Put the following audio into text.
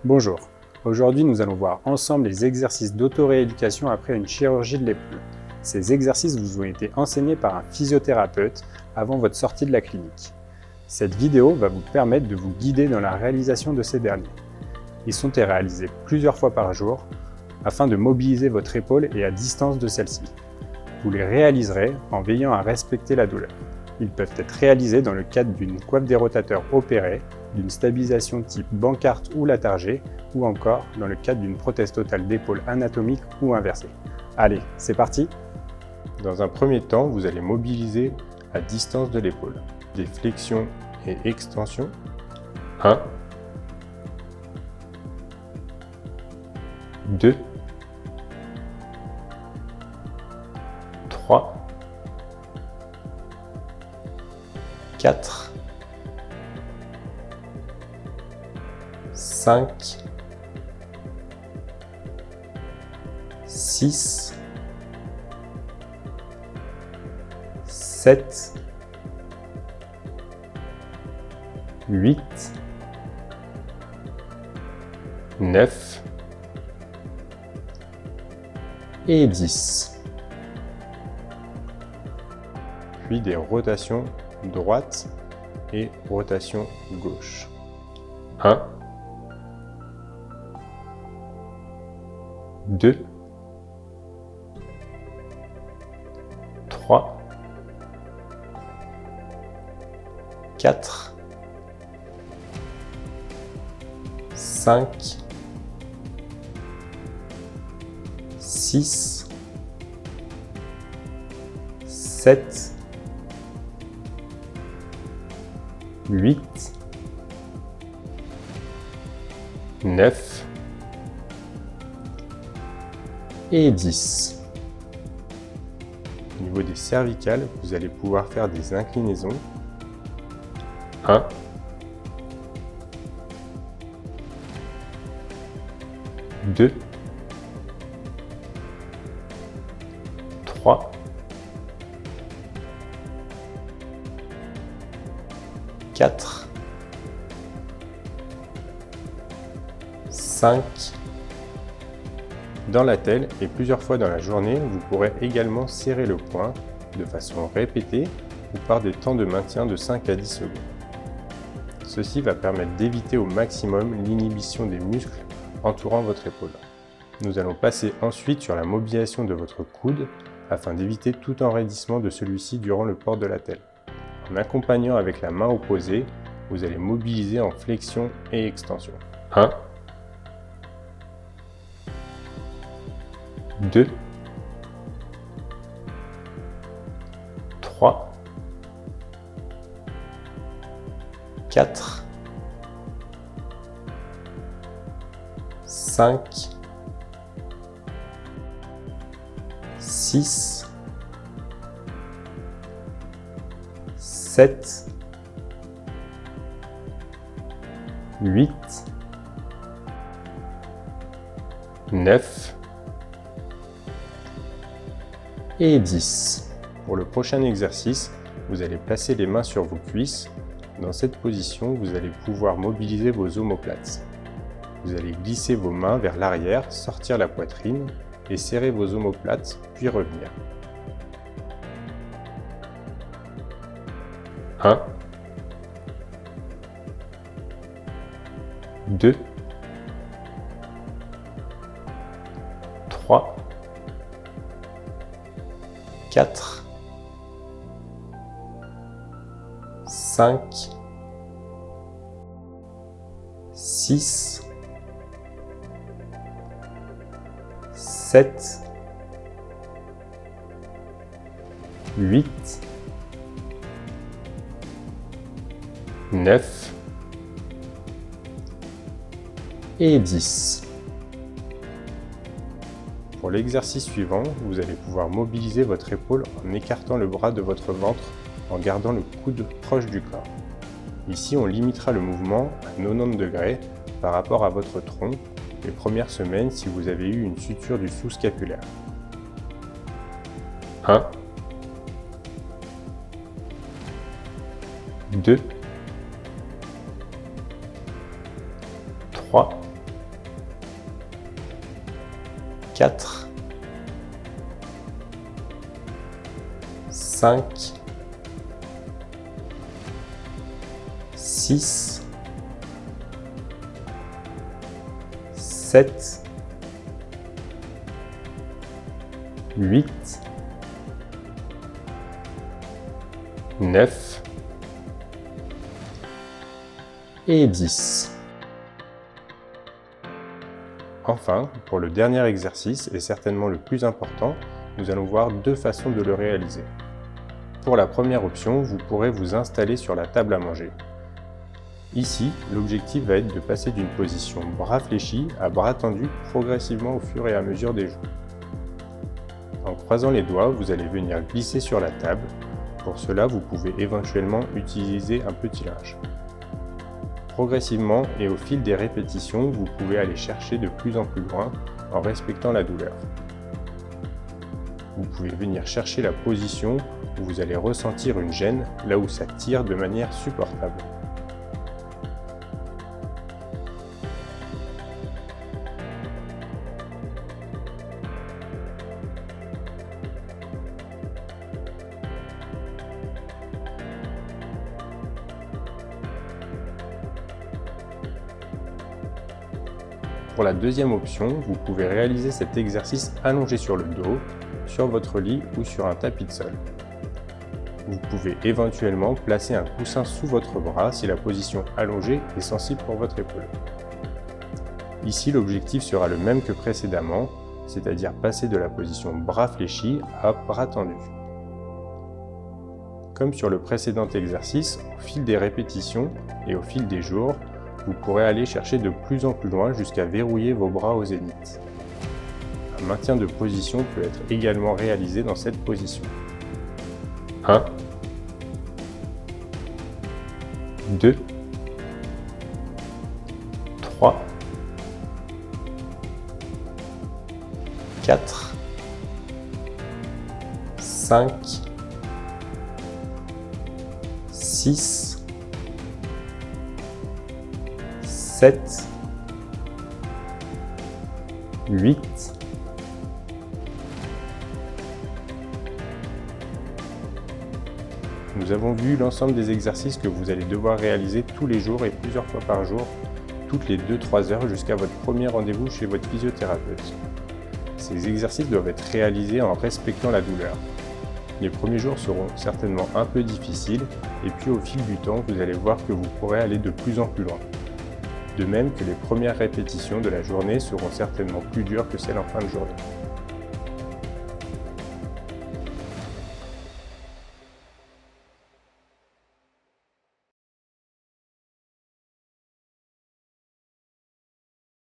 Bonjour, aujourd'hui nous allons voir ensemble les exercices d'auto-rééducation après une chirurgie de l'épaule. Ces exercices vous ont été enseignés par un physiothérapeute avant votre sortie de la clinique. Cette vidéo va vous permettre de vous guider dans la réalisation de ces derniers. Ils sont réalisés plusieurs fois par jour afin de mobiliser votre épaule et à distance de celle-ci. Vous les réaliserez en veillant à respecter la douleur. Ils peuvent être réalisés dans le cadre d'une coiffe des rotateurs opérée, d'une stabilisation type Bancart ou Latarjet, ou encore dans le cadre d'une prothèse totale d'épaule anatomique ou inversée. Allez, c'est parti! Dans un premier temps, vous allez mobiliser à distance de l'épaule. Des flexions et extensions. 1, 2, 3, 4, 5, 6, 7, 8, 9 et 10. Puis des rotations droite et rotation gauche. 1, 2, 3, 4, 5, 6, 7, 8, 9 et 10. Au niveau des cervicales, vous allez pouvoir faire des inclinaisons. 1, 2, 3, 4, 5. Dans la telle et plusieurs fois dans la journée, vous pourrez également serrer le poing de façon répétée ou par des temps de maintien de 5 à 10 secondes. Ceci va permettre d'éviter au maximum l'inhibition des muscles entourant votre épaule. Nous allons passer ensuite sur la mobilisation de votre coude afin d'éviter tout enraidissement de celui-ci durant le port de la telle. En accompagnant avec la main opposée, vous allez mobiliser en flexion et extension. 1, 2, 3, 4, 5, 6, 7, 8, 9 et 10. Pour le prochain exercice, vous allez placer les mains sur vos cuisses. Dans cette position, vous allez pouvoir mobiliser vos omoplates. Vous allez glisser vos mains vers l'arrière, sortir la poitrine et serrer vos omoplates, puis revenir. 1, 2, 3, 4, 5, 6, 7, 8, 9 et 10. Pour l'exercice suivant, vous allez pouvoir mobiliser votre épaule en écartant le bras de votre ventre en gardant le coude proche du corps. Ici, on limitera le mouvement à 90 degrés par rapport à votre tronc les premières semaines si vous avez eu une suture du sous-scapulaire. 1, 2, 3, 4, 5, 6, 7, 8, 9 et 10. Enfin, pour le dernier exercice, et certainement le plus important, nous allons voir deux façons de le réaliser. Pour la première option, vous pourrez vous installer sur la table à manger. Ici, l'objectif va être de passer d'une position bras fléchis à bras tendus progressivement au fur et à mesure des jours. En croisant les doigts, vous allez venir glisser sur la table. Pour cela, vous pouvez éventuellement utiliser un petit linge. Progressivement et au fil des répétitions, vous pouvez aller chercher de plus en plus loin en respectant la douleur. Vous pouvez venir chercher la position où vous allez ressentir une gêne, là où ça tire de manière supportable. Pour la deuxième option, vous pouvez réaliser cet exercice allongé sur le dos, sur votre lit ou sur un tapis de sol. Vous pouvez éventuellement placer un coussin sous votre bras si la position allongée est sensible pour votre épaule. Ici, l'objectif sera le même que précédemment, c'est-à-dire passer de la position bras fléchis à bras tendus. Comme sur le précédent exercice, au fil des répétitions et au fil des jours, vous pourrez aller chercher de plus en plus loin jusqu'à verrouiller vos bras au zénith. Un maintien de position peut être également réalisé dans cette position. 1, 2, 3, 4, 5, 6, 7, 8, nous avons vu l'ensemble des exercices que vous allez devoir réaliser tous les jours et plusieurs fois par jour, toutes les 2-3 heures jusqu'à votre premier rendez-vous chez votre physiothérapeute. Ces exercices doivent être réalisés en respectant la douleur. Les premiers jours seront certainement un peu difficiles et puis au fil du temps, vous allez voir que vous pourrez aller de plus en plus loin. De même que les premières répétitions de la journée seront certainement plus dures que celles en fin de journée.